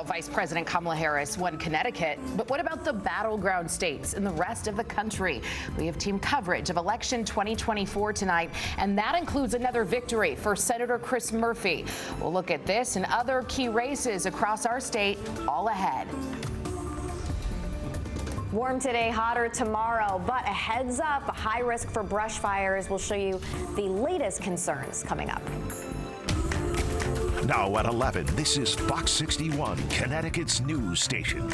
Vice President Kamala Harris won Connecticut, but what about the battleground states and the rest of the country? We have team coverage of election 2024 tonight, and that includes another victory for Senator Chris Murphy. We'll look at this and other key races across our state, all ahead. Warm today, hotter tomorrow, but a heads up, a high risk for brush fires. We'll show you the latest concerns coming up. Now at 11, this is Fox 61, Connecticut's news station.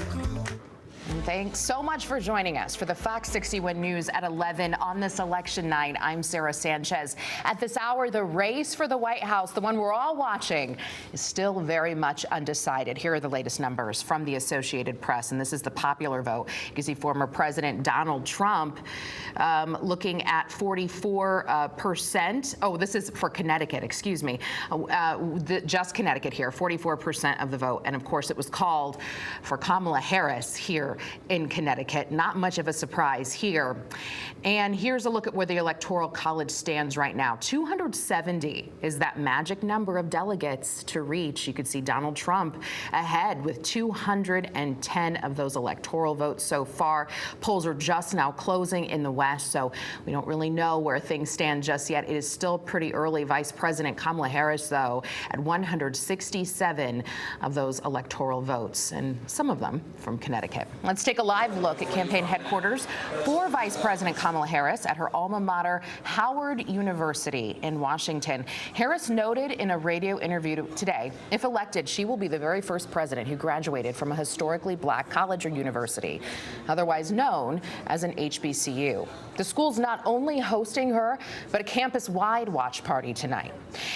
And thanks so much for joining us for the Fox 61 News at 11 on this election night. I'm Sarah Sanchez. At this hour, the race for the White House, the one we're all watching, is still very much undecided. Here are the latest numbers from the Associated Press, and this is the popular vote. You can see former President Donald Trump looking at 44%. Oh, this is for Connecticut, excuse me. Just Connecticut here, 44% of the vote. And of course, it was called for Kamala Harris here in Connecticut. Not much of a surprise here. And here's a look at where the Electoral College stands right now. 270 is that magic number of delegates to reach. You could see Donald Trump ahead with 210 of those electoral votes so far. Polls are just now closing in the West, so we don't really know where things stand just yet. It is still pretty early. Vice President Kamala Harris, though, at 167 of those electoral votes, and some of them from Connecticut. Let's take a live look at campaign headquarters for Vice President Kamala Harris at her alma mater, Howard University in Washington. Harris noted in a radio interview today, if elected, she will be the very first president who graduated from a historically black college or university, otherwise known as an HBCU. The school's not only hosting her, but a campus-wide watch party tonight.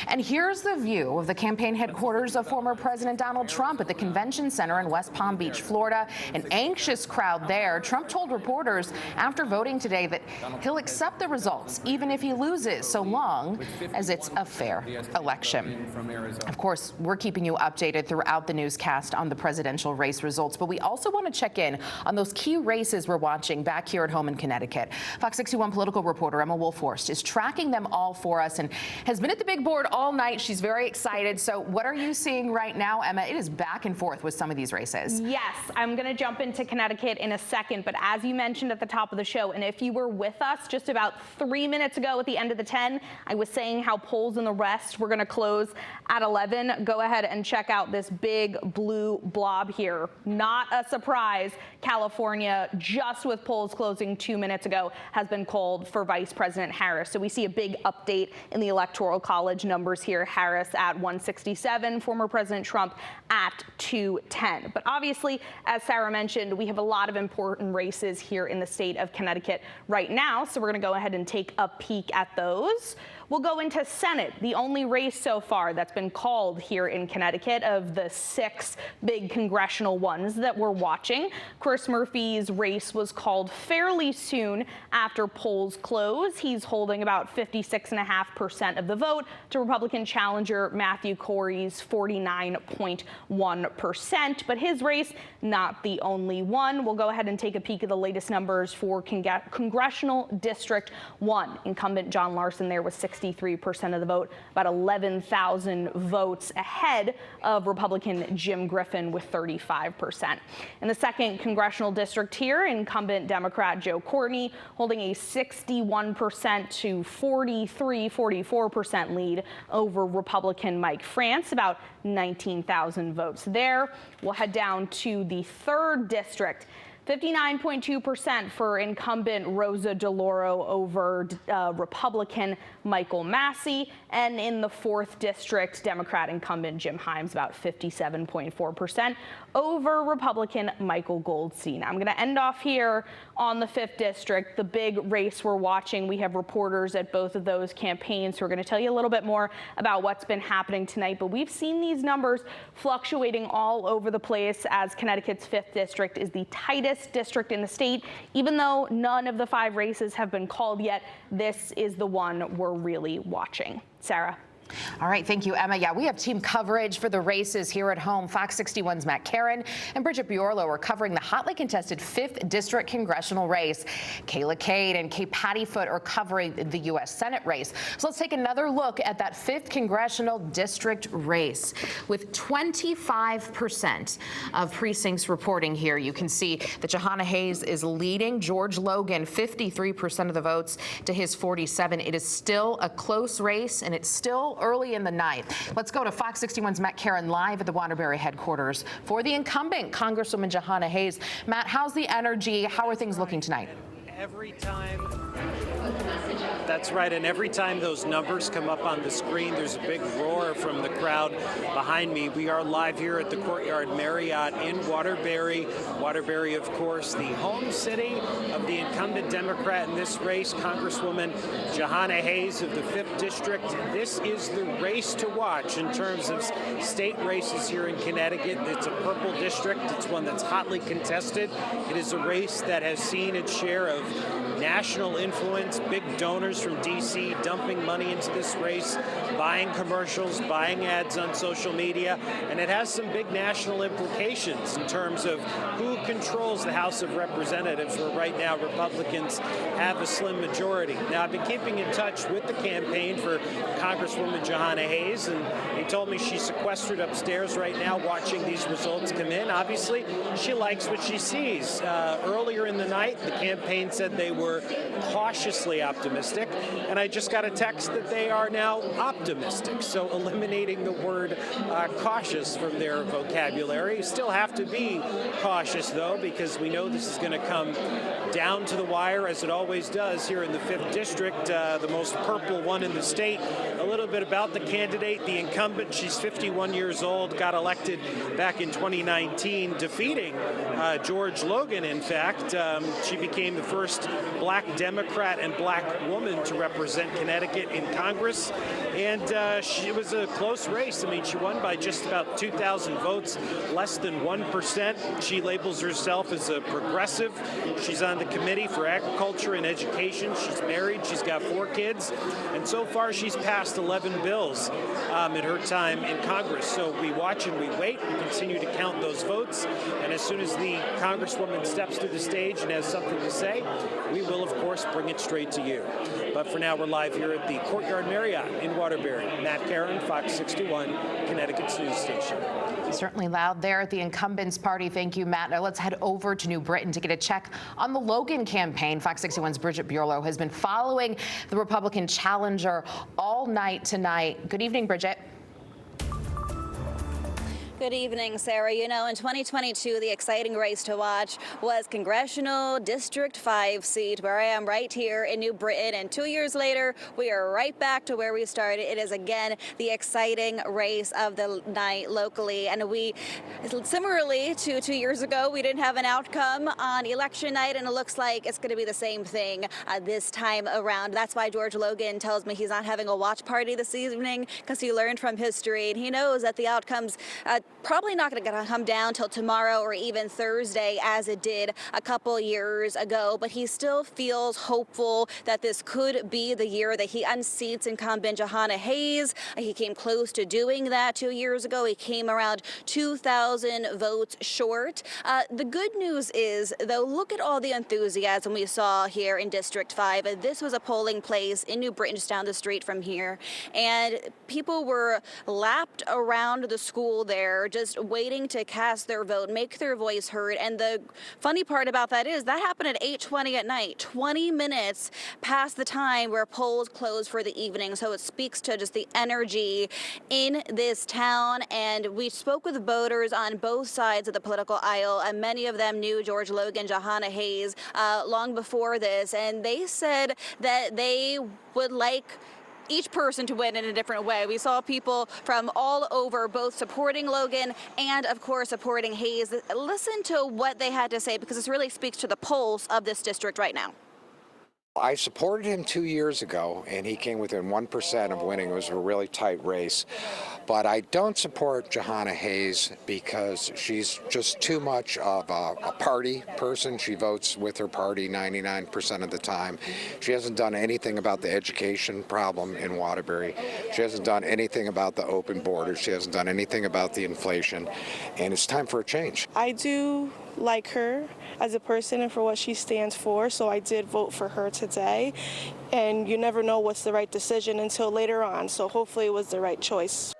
And here's the view of the campaign headquarters of former President Donald Trump at the Convention Center in West Palm Beach, Florida. An anxious crowd there. Trump told reporters after voting today that he'll accept the results, even if he loses, so long as it's a fair election. Of course, we're keeping you updated throughout the newscast on the presidential race results, but we also want to check in on those key races we're watching back here at home in Connecticut. Fox 61 political reporter Emma Wolforst is tracking them all for us and has been at the big board all night. She's very excited. So what are you seeing right now, Emma? It is back and forth with some of these races. Yes, I'm going to jump into Connecticut in a second, but as you mentioned at the top of the show, and if you were with us just about 3 minutes ago at the end of the 10, I was saying how polls in the rest were going to close at 11. Go ahead and check out this big blue blob here. Not a surprise. California, just with polls closing 2 minutes ago, has been called for Vice President Harris. So we see a big update in the Electoral College numbers here. Harris at 167, former President Trump at 210. But obviously, as Sarah mentioned, we have a lot of important races here in the state of Connecticut right now. So we're going to go ahead and take a peek at those. We'll go into Senate, the only race so far that's been called here in Connecticut of the 6 big congressional ones that we're watching. Chris Murphy's race was called fairly soon after polls close. He's holding about 56.5% of the vote to Republican challenger Matthew Corey's 49.1%. But his race, not the only one. We'll go ahead and take a peek at the latest numbers for Congressional District 1. Incumbent John Larson there was 63% of the vote, about 11,000 votes ahead of Republican Jim Griffin with 35%. In the second congressional district here, incumbent Democrat Joe Courtney holding a 61% to 44% lead over Republican Mike France, about 19,000 votes there. We'll head down to the third district. 59.2% for incumbent Rosa DeLauro over Republican Michael Massey. And in the fourth district, Democrat incumbent Jim Himes, about 57.4% over Republican Michael Goldstein. I'm going to end off here on the 5th district, the big race we're watching. We have reporters at both of those campaigns who are going to tell you a little bit more about what's been happening tonight. But we've seen these numbers fluctuating all over the place as Connecticut's 5th district is the tightest district in the state. Even though none of the 5 races have been called yet, this is the one we're really watching. Sarah. All right, thank you, Emma. Yeah, we have team coverage for the races here at home. Fox 61's Matt Caron and Bridget Biorlo are covering the hotly contested 5th District congressional race. Kayla Cade and Kay Pattyfoot are covering the U.S. Senate race. So let's take another look at that 5th congressional district race. With 25% of precincts reporting here, you can see that Jahana Hayes is leading George Logan 53% of the votes to his 47. It is still a close race, and it's still early in the night. Let's go to Fox 61's Matt Caron live at the Waterbury headquarters for the incumbent Congresswoman Jahana Hayes. Matt, how's the energy? How are things looking tonight? Every time, that's right, and every time those numbers come up on the screen, there's a big roar from the crowd behind me. We are live here at the Courtyard Marriott in Waterbury. Waterbury, of course, the home city of the incumbent Democrat in this race, Congresswoman Jahana Hayes of the 5th District. This is the race to watch in terms of state races here in Connecticut. It's a purple district. It's one that's hotly contested. It is a race that has seen its share of national influence, big donors from D.C. dumping money into this race, buying commercials, buying ads on social media, and it has some big national implications in terms of who controls the House of Representatives, where right now Republicans have a slim majority. Now, I've been keeping in touch with the campaign for Congresswoman Jahana Hayes, and they told me she's sequestered upstairs right now watching these results come in. Obviously, she likes what she sees. Earlier in the night, the campaign said they were cautiously optimistic, and I just got a text that they are now optimistic, so eliminating the word cautious from their vocabulary. You still have to be cautious, though, because we know this is going to come down to the wire, as it always does here in the 5th District, the most purple one in the state. A little bit about the candidate, the incumbent. She's 51 years old, got elected back in 2019, defeating George Logan, in fact. She became the first black Democrat and black woman to represent Connecticut in Congress. And it was a close race. I mean, she won by just about 2,000 votes, less than 1%. She labels herself as a progressive. She's on the Committee for Agriculture and Education. She's married. She's got 4 kids. And so far, she's passed 11 bills in her time in Congress. So we watch and we wait. We continue to count those votes. And as soon as the Congresswoman steps to the stage and has something to say, we will, of course, bring it straight to you. But for now, we're live here at the Courtyard Marriott in Waterbury. Matt Caron, Fox 61, Connecticut's news station. Certainly loud there at the incumbents party. Thank you, Matt. Now let's head over to New Britain to get a check on the Logan campaign. Fox 61's Bridget Biorlo has been following the Republican challenger all night tonight. Good evening, Bridget. Good evening, Sarah. You know, in 2022, the exciting race to watch was Congressional District 5 seat, where I am right here in New Britain. And 2 years later, we are right back to where we started. It is, again, the exciting race of the night locally. And we, similarly to 2 years ago, we didn't have an outcome on election night, and it looks like it's going to be the same thing this time around. That's why George Logan tells me he's not having a watch party this evening, because he learned from history, and he knows that the outcomes probably not going to come down till tomorrow or even Thursday, as it did a couple years ago. But he still feels hopeful that this could be the year that he unseats incumbent Jahana Hayes. He came close to doing that 2 years ago. He came around 2,000 votes short. The good news is, though, look at all the enthusiasm we saw here in District 5. This was a polling place in New Britain, just down the street from here, and people were lapped around the school there, just waiting to cast their vote, make their voice heard. And the funny part about that is that happened at 8:20 at night, 20 minutes past the time where polls closed for the evening. So it speaks to just the energy in this town. And we spoke with voters on both sides of the political aisle, and many of them knew George Logan, Jahana Hayes long before this, and they said that they would like each person to win in a different way. We saw people from all over, both supporting Logan and, of course, supporting Hayes. Listen to what they had to say, because this really speaks to the pulse of this district right now. I supported him 2 years ago, and he came within 1% of winning. It was a really tight race. But I don't support Jahana Hayes because she's just too much of a party person. She votes with her party 99% of the time. She hasn't done anything about the education problem in Waterbury. She hasn't done anything about the open borders. She hasn't done anything about the inflation. And it's time for a change. I do like her as a person and for what she stands for, so I did vote for her today. And you never know what's the right decision until later on, so hopefully it was the right choice.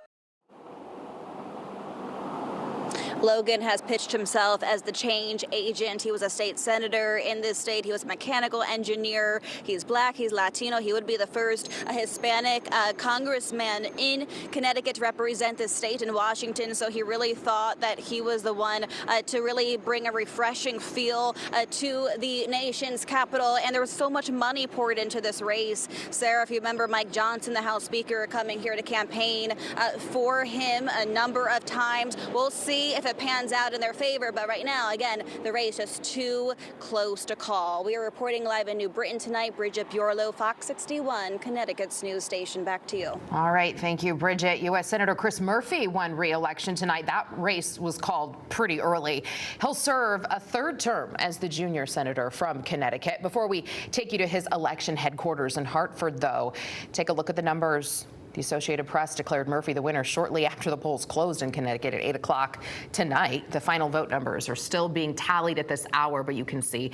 Logan has pitched himself as the change agent. He was a state senator in this state. He was a mechanical engineer. He's black, he's Latino. He would be the first Hispanic congressman in Connecticut to represent this state in Washington. So he really thought that he was the one to really bring a refreshing feel to the nation's capital. And there was so much money poured into this race. Sarah, if you remember Mike Johnson, the House Speaker, coming here to campaign for him a number of times. We'll see if it pans out in their favor, but right now, again, the race is too close to call. We are reporting live in New Britain tonight. Bridget Bjorlo, Fox 61, Connecticut's news station. Back to you. All right, thank you, Bridget. U.S. Senator Chris Murphy won re-election tonight. That race was called pretty early. He'll serve a third term as the junior senator from Connecticut. Before we take you to his election headquarters in Hartford, though, take a look at the numbers. The Associated Press declared Murphy the winner shortly after the polls closed in Connecticut at 8 o'clock tonight. The final vote numbers are still being tallied at this hour, but you can see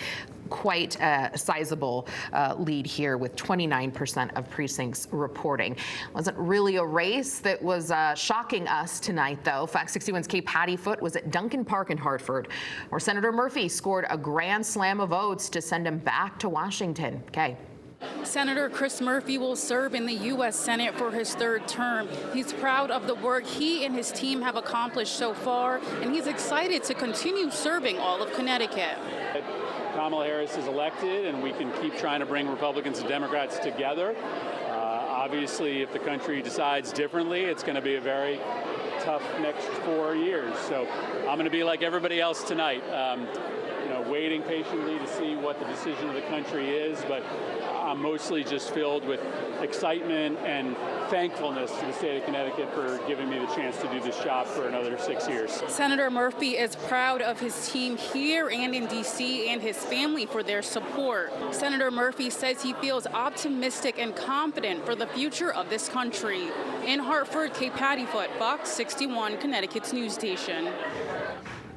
quite a sizable lead here with 29% of precincts reporting. Wasn't really a race that was shocking us tonight, though. Fox 61's Kay Pattyfoot was at Duncan Park in Hartford, where Senator Murphy scored a grand slam of votes to send him back to Washington. Kay. Senator Chris Murphy will serve in the U.S. Senate for his third term. He's proud of the work he and his team have accomplished so far, and he's excited to continue serving all of Connecticut. Kamala Harris is elected, and we can keep trying to bring Republicans and Democrats together. Obviously, if the country decides differently, it's going to be a very tough next 4 years. So I'm going to be like everybody else tonight. Waiting patiently to see what the decision of the country is, but I'm mostly just filled with excitement and thankfulness to the state of Connecticut for giving me the chance to do this job for another 6 years. Senator Murphy is proud of his team here and in D.C. and his family for their support. Senator Murphy says he feels optimistic and confident for the future of this country. In Hartford, Kay Pattyfoot, Fox 61, Connecticut's news station.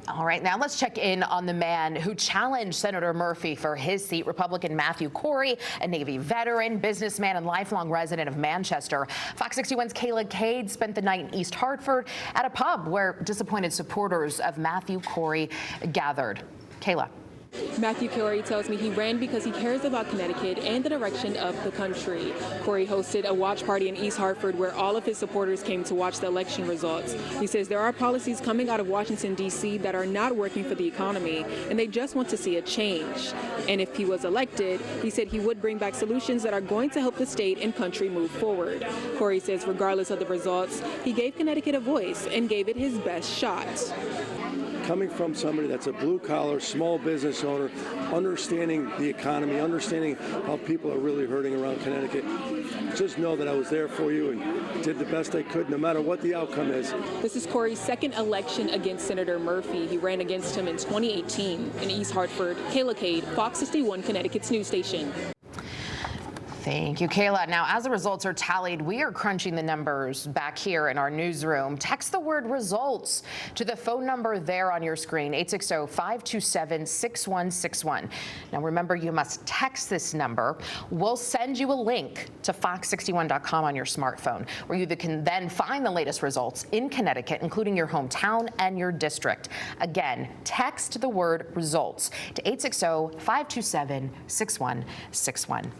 All right, now let's check in on the man who challenged Senator Murphy for his seat, Republican Matthew Corey, a Navy veteran, businessman, and lifelong resident of Manchester. Fox 61's Kayla Cade spent the night in East Hartford at a pub where disappointed supporters of Matthew Corey gathered. Kayla. Matthew Corey tells me he ran because he cares about Connecticut and the direction of the country. Corey hosted a watch party in East Hartford where all of his supporters came to watch the election results. He says there are policies coming out of Washington, D.C. that are not working for the economy, and they just want to see a change. And if he was elected, he said he would bring back solutions that are going to help the state and country move forward. Corey says regardless of the results, he gave Connecticut a voice and gave it his best shot. Coming from somebody that's a blue-collar, small business owner, understanding the economy, understanding how people are really hurting around Connecticut, just know that I was there for you and did the best I could, no matter what the outcome is. This is Corey's second election against Senator Murphy. He ran against him in 2018 in East Hartford. Kayla Cade, Fox 61, Connecticut's news station. Thank you, Kayla. Now, as the results are tallied, we are crunching the numbers back here in our newsroom. Text the word results to the phone number there on your screen, 860-527-6161. Now, remember, you must text this number. We'll send you a link to fox61.com on your smartphone, where you can then find the latest results in Connecticut, including your hometown and your district. Again, text the word results to 860-527-6161.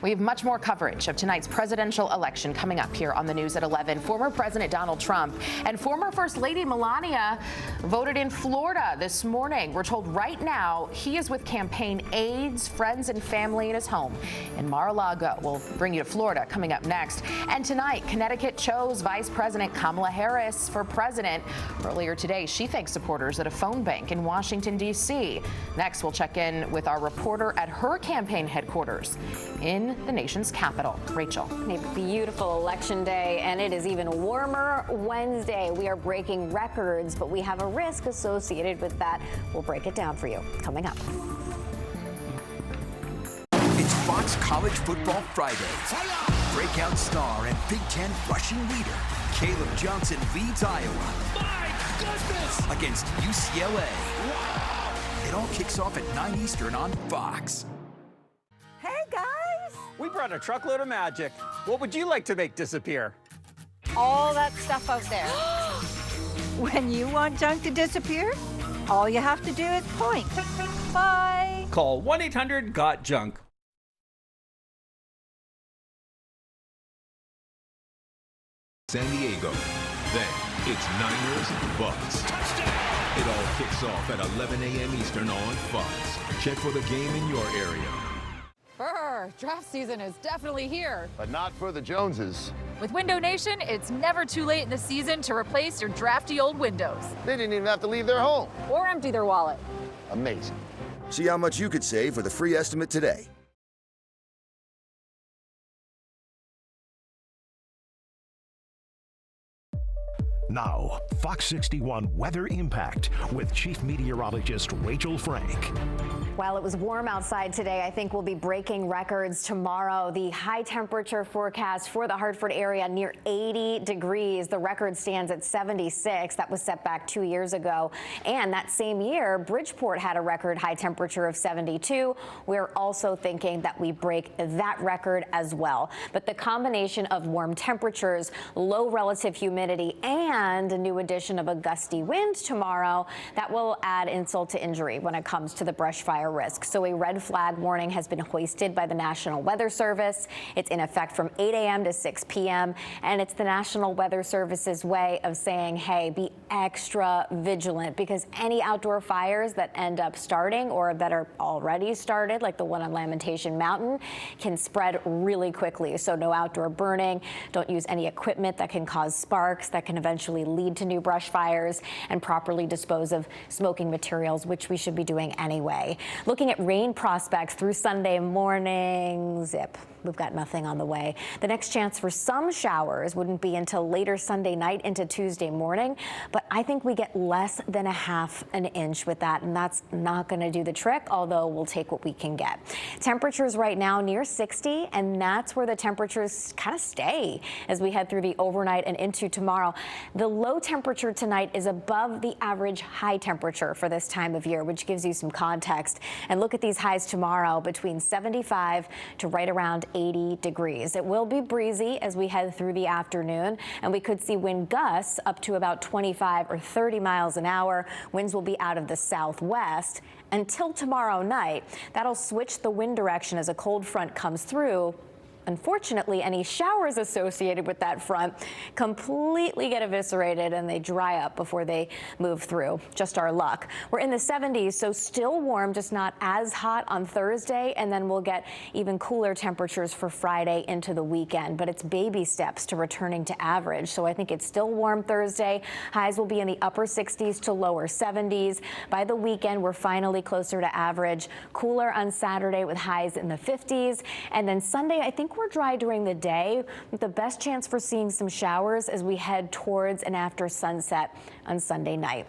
We have much Much more coverage of tonight's presidential election coming up here on the news at 11. Former President Donald Trump and former First Lady Melania voted in Florida this morning. We're told right now he is with campaign aides, friends, and family in his home in Mar-a-Lago. We'll bring you to Florida coming up next. And tonight, Connecticut chose Vice President Kamala Harris for president. Earlier today, she thanked supporters at a phone bank in Washington, D.C. Next, we'll check in with our reporter at her campaign headquarters in the nation's capital. Rachel. A beautiful election day, and it is even warmer Wednesday. We are breaking records, but we have a risk associated with that. We'll break it down for you coming up. It's Fox College Football Friday. Breakout star and Big Ten rushing leader Caleb Johnson leads Iowa. My goodness! Against UCLA. Wow! It all kicks off at 9 Eastern on Fox. Hey guys! We brought a truckload of magic. What would you like to make disappear? All that stuff out there. When you want junk to disappear, all you have to do is point. Bye. Call 1-800-GOT-JUNK. San Diego. Then it's Niners Bucks. Touchdown! It all kicks off at 11 a.m. Eastern on Fox. Check for the game in your area. Brr, draft season is definitely here. But not for the Joneses. With Window Nation, it's never too late in the season to replace your drafty old windows. They didn't even have to leave their home. Or empty their wallet. Amazing. See how much you could save with a free estimate today. Now, Fox 61 Weather Impact with Chief Meteorologist Rachel Frank. While it was warm outside today, I think we'll be breaking records tomorrow. The high temperature forecast for the Hartford area near 80 degrees. The record stands at 76. That was set back 2 years ago. And that same year, Bridgeport had a record high temperature of 72. We're also thinking that we break that record as well. But the combination of warm temperatures, low relative humidity, and a new addition of a gusty wind tomorrow, that will add insult to injury when it comes to the brush fire risk. So a red flag warning has been hoisted by the National Weather Service. It's in effect from 8 a.m. to 6 p.m. And it's the National Weather Service's way of saying, hey, be extra vigilant, because any outdoor fires that end up starting or that are already started, like the one on Lamentation Mountain, can spread really quickly. So no outdoor burning. Don't use any equipment that can cause sparks that can eventually lead to new brush fires, and properly dispose of smoking materials, which we should be doing anyway. Looking at rain prospects through Sunday morning, zip. We've got nothing on the way. The next chance for some showers wouldn't be until later Sunday night into Tuesday morning, but I think we get less than a half an inch with that, and that's not going to do the trick, although we'll take what we can get. Temperatures right now near 60, and that's where the temperatures kind of stay as we head through the overnight and into tomorrow. The low temperature tonight is above the average high temperature for this time of year, which gives you some context. And look at these highs tomorrow, between 75 to right around 80 degrees. It will be breezy as we head through the afternoon, and we could see wind gusts up to about 25 or 30 miles an hour. Winds will be out of the southwest until tomorrow night. That'll switch the wind direction as a cold front comes through. Unfortunately, any showers associated with that front completely get eviscerated and they dry up before they move through. Just our luck. We're in the 70s, so still warm, just not as hot on Thursday, and then we'll get even cooler temperatures for Friday into the weekend. But it's baby steps to returning to average, so I think it's still warm Thursday. Highs will be in the upper 60s to lower 70s. By the weekend, we're finally closer to average. Cooler on Saturday with highs in the 50s, and then Sunday, I think we're dry during the day, with the best chance for seeing some showers as we head towards and after sunset on Sunday night.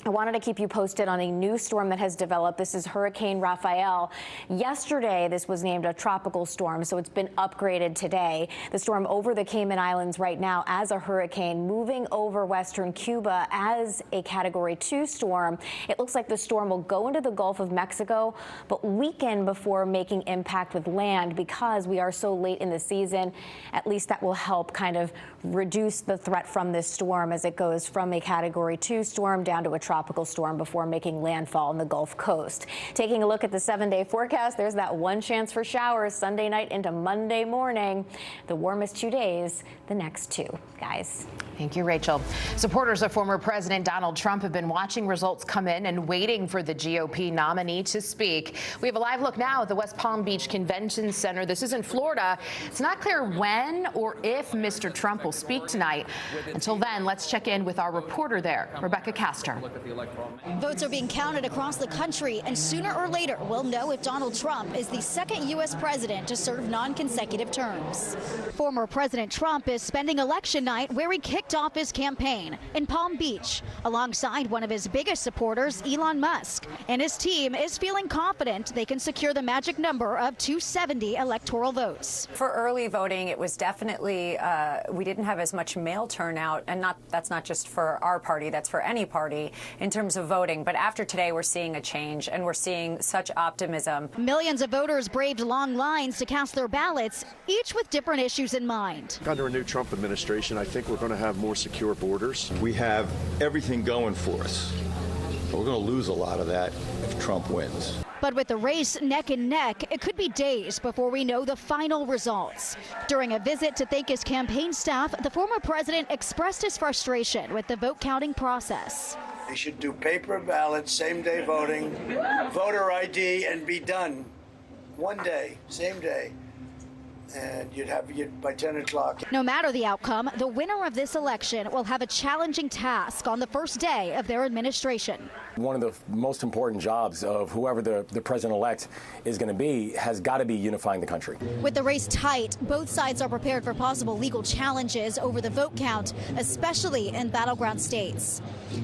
I wanted to keep you posted on a new storm that has developed. This is Hurricane Rafael. Yesterday, this was named a tropical storm, so it's been upgraded today. The storm over the Cayman Islands right now as a hurricane, moving over western Cuba as a Category 2 storm. It looks like the storm will go into the Gulf of Mexico, but weaken before making impact with land because we are so late in the season. At least that will help kind of reduce the threat from this storm as it goes from a Category 2 storm down to a tropical tropical storm before making landfall on the Gulf Coast. Taking a look at the 7-day forecast, there's that one chance for showers Sunday night into Monday morning. The warmest 2 days, the next 2, guys. Thank you, Rachel. Supporters of former President Donald Trump have been watching results come in and waiting for the GOP nominee to speak. We have a live look now at the West Palm Beach Convention Center. This is in Florida. It's not clear when or if Mr. Trump will speak tonight. Until then, let's check in with our reporter there, Rebecca Castor. Votes are being counted across the country, and sooner or later we'll know if Donald Trump is the second U.S. president to serve non-consecutive terms. Former President Trump is spending election night where he kicked off his campaign in Palm Beach, alongside one of his biggest supporters, Elon Musk. And his team is feeling confident they can secure the magic number of 270 electoral votes. For early voting, it was definitely, we didn't have as much mail turnout, and that's not just for our party, that's for any party in terms of voting. But after today, we're seeing a change, and we're seeing such optimism. Millions of voters braved long lines to cast their ballots, each with different issues in mind. Under a new Trump administration, I think we're going to have more secure borders. We have everything going for us. But we're going to lose a lot of that if Trump wins. But with the race neck and neck, it could be days before we know the final results. During a visit to thank his campaign staff, the former president expressed his frustration with the vote counting process. They should do paper ballots, same-day voting, voter ID, and be done. One day, same day. And you'd have it by 10 o'clock. No matter the outcome, the winner of this election will have a challenging task on the first day of their administration. One of the most important jobs of whoever the president-elect is going to be has got to be unifying the country. With the race tight, both sides are prepared for possible legal challenges over the vote count, especially in battleground states.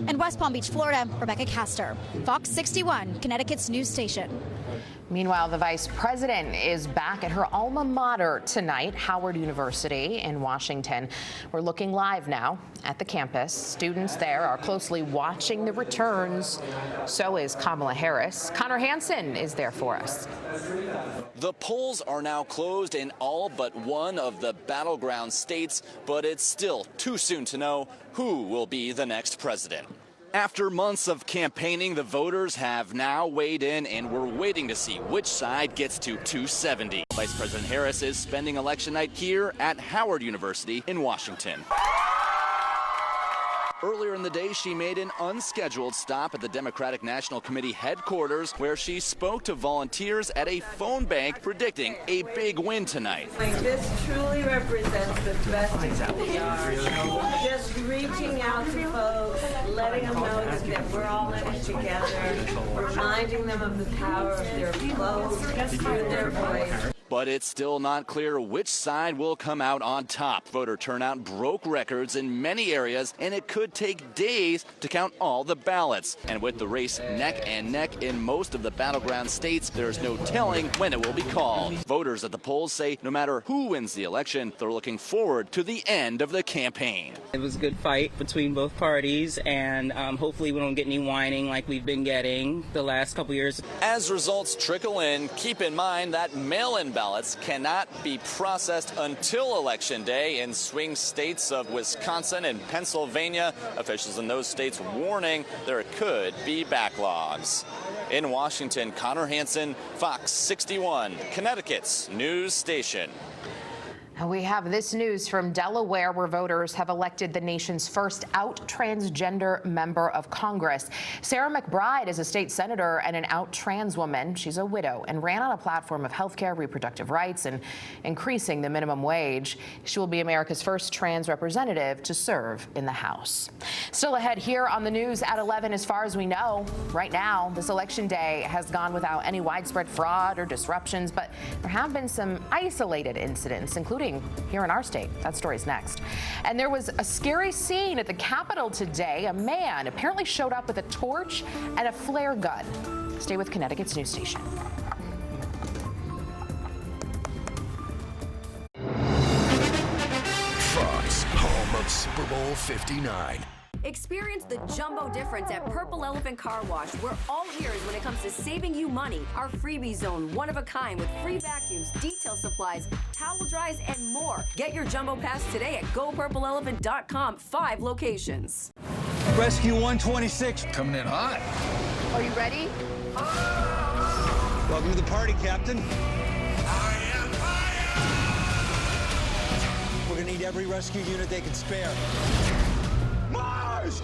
In West Palm Beach, Florida, Rebecca Castor, Fox 61, Connecticut's news station. Meanwhile, the vice president is back at her alma mater tonight, Howard University in Washington. We're looking live now at the campus. Students there are closely watching the returns. So is Kamala Harris. Connor Hansen is there for us. The polls are now closed in all but one of the battleground states, but it's still too soon to know who will be the next president. After months of campaigning, the voters have now weighed in, and we're waiting to see which side gets to 270. Vice President Harris is spending election night here at Howard University in Washington. Earlier in the day, she made an unscheduled stop at the Democratic National Committee headquarters, where she spoke to volunteers at a phone bank, predicting a big win tonight. This truly represents the best of who we are. Just reaching out to folks, letting them know that we're all in it together, reminding them of the power of their vote and their voice. But it's still not clear which side will come out on top. Voter turnout broke records in many areas, and it could take days to count all the ballots. And with the race neck and neck in most of the battleground states, there's no telling when it will be called. Voters at the polls say no matter who wins the election, they're looking forward to the end of the campaign. It was a good fight between both parties, and hopefully we don't get any whining like we've been getting the last couple years. As results trickle in, keep in mind that mail-in ballots cannot be processed until Election Day in swing states of Wisconsin and Pennsylvania. Officials in those states warning there could be backlogs. In Washington, Connor Hansen, Fox 61, Connecticut's news station. We have this news from Delaware, where voters have elected the nation's first out transgender member of Congress. Sarah McBride is a state senator and an out trans woman. She's a widow and ran on a platform of health care, reproductive rights, and increasing the minimum wage. She will be America's first trans representative to serve in the House. Still ahead here on the news at 11, as far as we know, right now, this election day has gone without any widespread fraud or disruptions, but there have been some isolated incidents, including here in our state. That story's next. And there was a scary scene at the Capitol today. A man apparently showed up with a torch and a flare gun. Stay with Connecticut's news station. Fox, home of Super Bowl 59. Experience the jumbo difference at Purple Elephant Car Wash. We're all ears when it comes to saving you money. Our freebie zone, one of a kind with free vacuums, detail supplies, towel dries, and more. Get your jumbo pass today at GoPurpleElephant.com. 5 locations. Rescue 126 coming in hot. Are you ready? Welcome to the party, Captain. We're gonna need every rescue unit they can spare. Mars!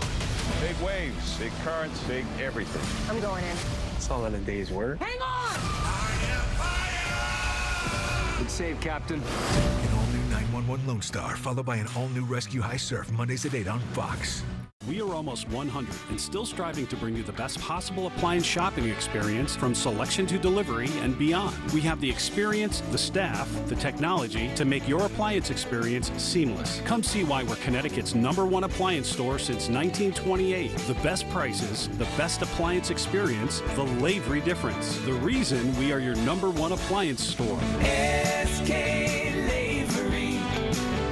Big waves, big currents, big everything. I'm going in. It's all in a day's work. Hang on! Good save, Captain. An all-new 911 Lone Star, followed by an all-new Rescue High Surf, Mondays at 8 on Fox. We are almost 100 and still striving to bring you the best possible appliance shopping experience from selection to delivery and beyond. We have the experience, the staff, the technology to make your appliance experience seamless. Come see why we're Connecticut's #1 appliance store since 1928. The best prices, the best appliance experience, the Lavery difference. The reason we are your #1 appliance store. SK Lavery,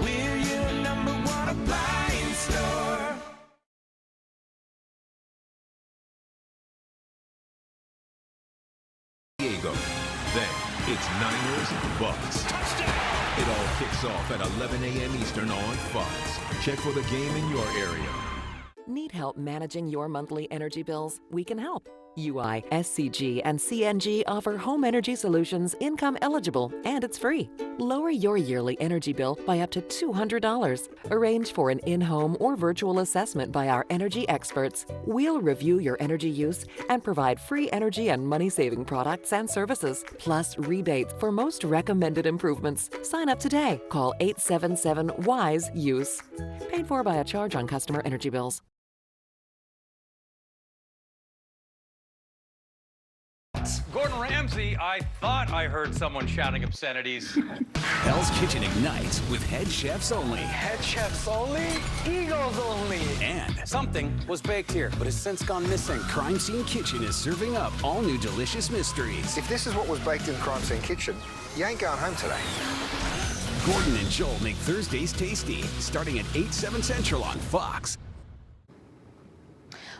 we're your #1 appliance store. Then it's Niners Bucks. Touchdown! It all kicks off at 11 a.m. Eastern on Fox. Check for the game in your area. Need help managing your monthly energy bills? We can help. UI, SCG, and CNG offer home energy solutions income eligible, and it's free. Lower your yearly energy bill by up to $200. Arrange for an in-home or virtual assessment by our energy experts. We'll review your energy use and provide free energy and money-saving products and services, plus rebates for most recommended improvements. Sign up today. Call 877-WISE-USE. Paid for by a charge on customer energy bills. Gordon Ramsay, I thought I heard someone shouting obscenities. Hell's Kitchen ignites with head chefs only. Head chefs only, Eagles only. And something was baked here, but has since gone missing. Crime Scene Kitchen is serving up all new delicious mysteries. If this is what was baked in Crime Scene Kitchen, you ain't going home today. Gordon and Joel make Thursdays tasty, starting at 8/7 Central on Fox.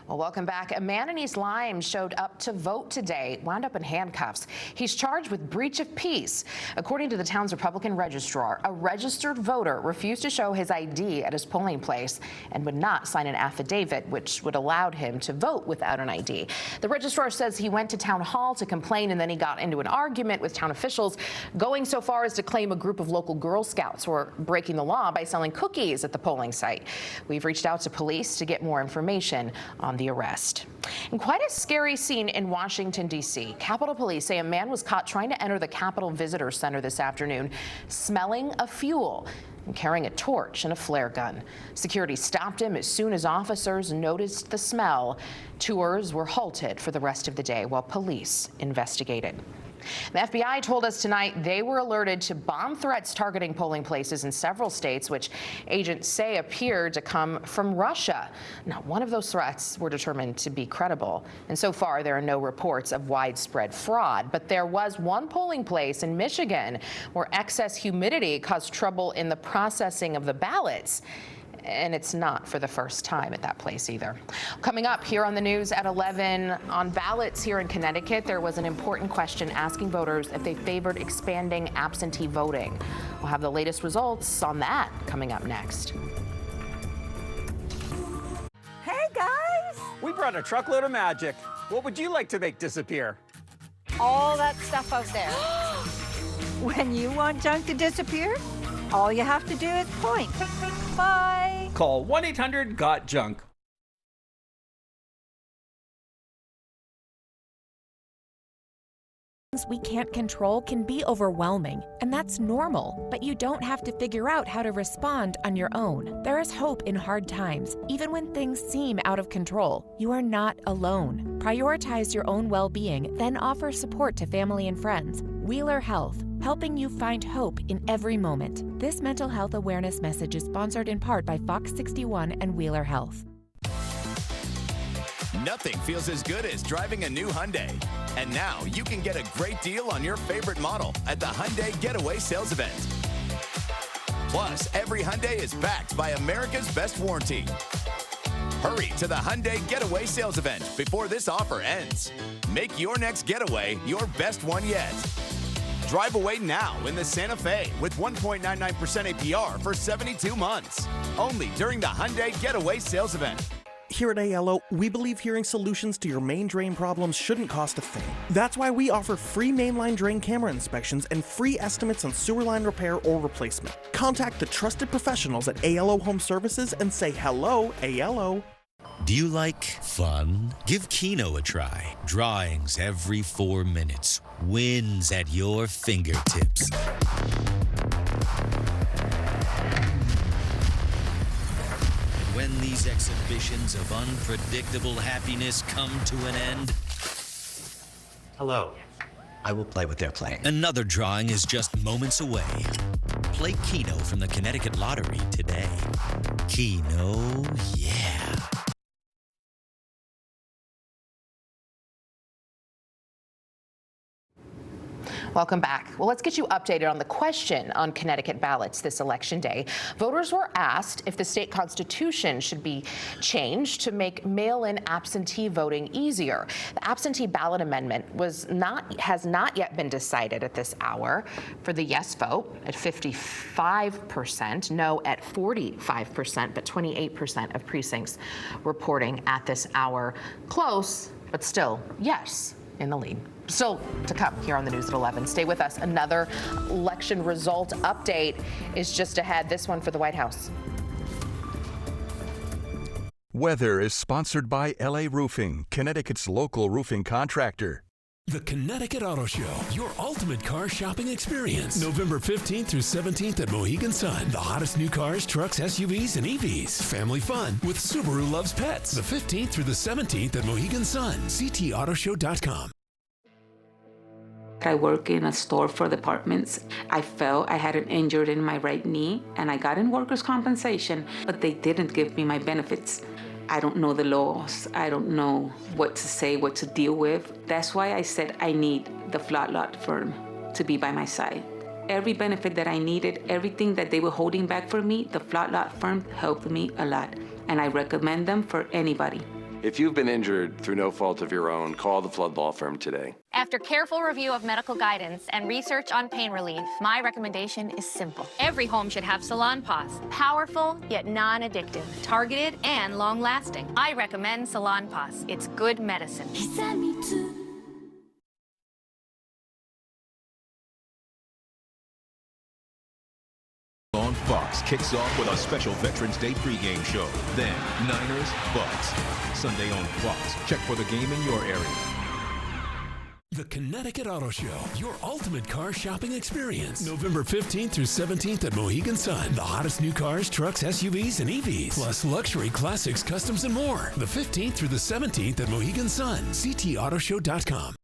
Well, welcome back. A man in East Lyme showed up to vote today, wound up in handcuffs. He's charged with breach of peace. According to the town's Republican registrar, a registered voter refused to show his ID at his polling place and would not sign an affidavit, which would allow him to vote without an ID. The registrar says he went to town hall to complain, and then he got into an argument with town officials, going so far as to claim a group of local Girl Scouts were breaking the law by selling cookies at the polling site. We've reached out to police to get more information on the arrest. And quite a scary scene in Washington, D.C. Capitol Police say a man was caught trying to enter the Capitol Visitor Center this afternoon, smelling of fuel and carrying a torch and a flare gun. Security stopped him as soon as officers noticed the smell. Tours were halted for the rest of the day while police investigated. The FBI told us tonight they were alerted to bomb threats targeting polling places in several states, which agents say appeared to come from Russia. Now, one of those threats were determined to be credible, and so far there are no reports of widespread fraud. But there was one polling place in Michigan where excess humidity caused trouble in the processing of the ballots. And it's not for the first time at that place either. Coming up here on the news at 11, on ballots here in Connecticut, there was an important question asking voters if they favored expanding absentee voting. We'll have the latest results on that coming up next. Hey, guys! We brought a truckload of magic. What would you like to make disappear? All that stuff out there. When you want junk to disappear, all you have to do is point. Bye. Call 1-800-GOT-JUNK. We can't control can be overwhelming, and that's normal, but you don't have to figure out how to respond on your own. There is hope in hard times, even when things seem out of control. You are not alone. Prioritize your own well-being, then offer support to family and friends. Wheeler Health, helping you find hope in every moment. This mental health awareness message is sponsored in part by FOX61 and Wheeler Health. Nothing feels as good as driving a new Hyundai. And now you can get a great deal on your favorite model at the Hyundai Getaway Sales Event. Plus, every Hyundai is backed by America's Best Warranty. Hurry to the Hyundai Getaway Sales Event before this offer ends. Make your next getaway your best one yet. Drive away now in the Santa Fe with 1.99% APR for 72 months. Only during the Hyundai Getaway Sales Event. Here at ALO, we believe hearing solutions to your main drain problems shouldn't cost a thing. That's why we offer free mainline drain camera inspections and free estimates on sewer line repair or replacement. Contact the trusted professionals at ALO Home Services and say hello, ALO. Do you like fun? Give Keno a try. Drawings every 4 minutes. Wins at your fingertips. When these exhibitions of unpredictable happiness come to an end, hello. I will play what they're playing. Another drawing is just moments away. Play Keno from the Connecticut Lottery today. Keno, yeah. Welcome back. Well, let's get you updated on the question on Connecticut ballots this election day. Voters were asked if the state constitution should be changed to make mail-in absentee voting easier. The absentee ballot amendment has not yet been decided at this hour. For the yes vote at 55%, no at 45%, but 28% of precincts reporting at this hour. Close, but still yes in the lead. Still to come here on the News at 11. Stay with us. Another election result update is just ahead. This one for the White House. Weather is sponsored by LA Roofing, Connecticut's local roofing contractor. The Connecticut Auto Show, your ultimate car shopping experience. November 15th through 17th at Mohegan Sun. The hottest new cars, trucks, SUVs, and EVs. Family fun with Subaru Loves Pets. The 15th through the 17th at Mohegan Sun. ctautoshow.com. I work in a store for departments. I fell, I had an injury in my right knee, and I got in workers' compensation, but they didn't give me my benefits. I don't know the laws. I don't know what to say, what to deal with. That's why I said I need the Flat Lot firm to be by my side. Every benefit that I needed, everything that they were holding back for me, the Flat Lot firm helped me a lot, and I recommend them for anybody. If you've been injured through no fault of your own, call the Flood Law Firm today. After careful review of medical guidance and research on pain relief, my recommendation is simple. Every home should have Salon Paws. Powerful, yet non-addictive. Targeted and long-lasting. I recommend Salon Paws. It's good medicine. On Fox kicks off with a special Veterans Day pregame show. Then, Niners, Bucks. Sunday on Fox. Check for the game in your area. The Connecticut Auto Show, your ultimate car shopping experience. November 15th through 17th at Mohegan Sun. The hottest new cars, trucks, SUVs, and EVs. Plus luxury, classics, customs, and more. The 15th through the 17th at Mohegan Sun. ctautoshow.com.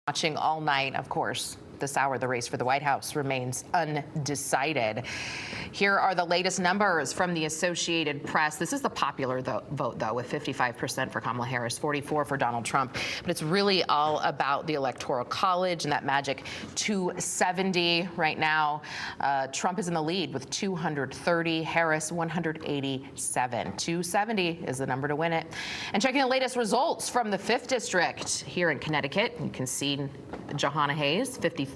Watching all night, of course. This hour, the race for the White House remains undecided. Here are the latest numbers from the Associated Press. This is the popular vote, though, with 55% for Kamala Harris, 44% for Donald Trump. But it's really all about the Electoral College and that magic 270 right now. Trump is in the lead with 230, Harris 187. 270 is the number to win it. And checking the latest results from the 5th District here in Connecticut, you can see Johanna Hayes, 53%,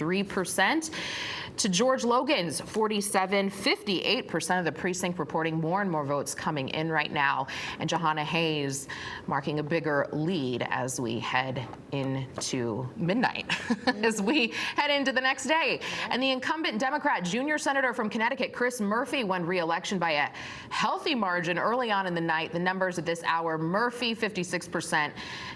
to George Logan's 47%, 58% of the precinct reporting more and more votes coming in right now. And Johanna Hayes marking a bigger lead as we head into midnight, as we head into the next day. And the incumbent Democrat junior senator from Connecticut, Chris Murphy, won re-election by a healthy margin early on in the night. The numbers at this hour, Murphy 56%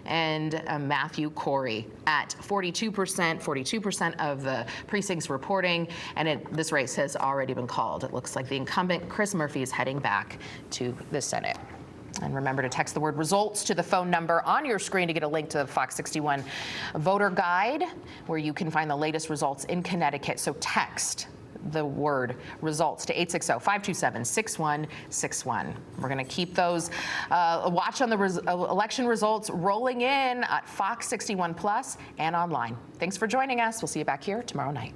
and Matthew Corey at 42% of the precincts reporting. And this race has already been called. It looks like the incumbent Chris Murphy is heading back to the Senate. And remember to text the word results to the phone number on your screen to get a link to the Fox 61 voter guide, where you can find the latest results in Connecticut. So text the word results to 860-527-6161. We're going to keep those watch on the election results rolling in at Fox 61 Plus and online. Thanks for joining us. We'll see you back here tomorrow night.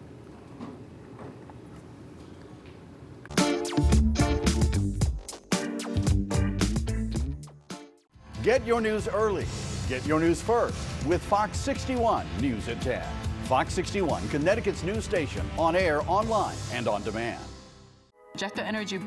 Get your news early. Get your news first with Fox 61 News at 10. Fox 61, Connecticut's news station, on air, online, and on demand. Just the energy bar.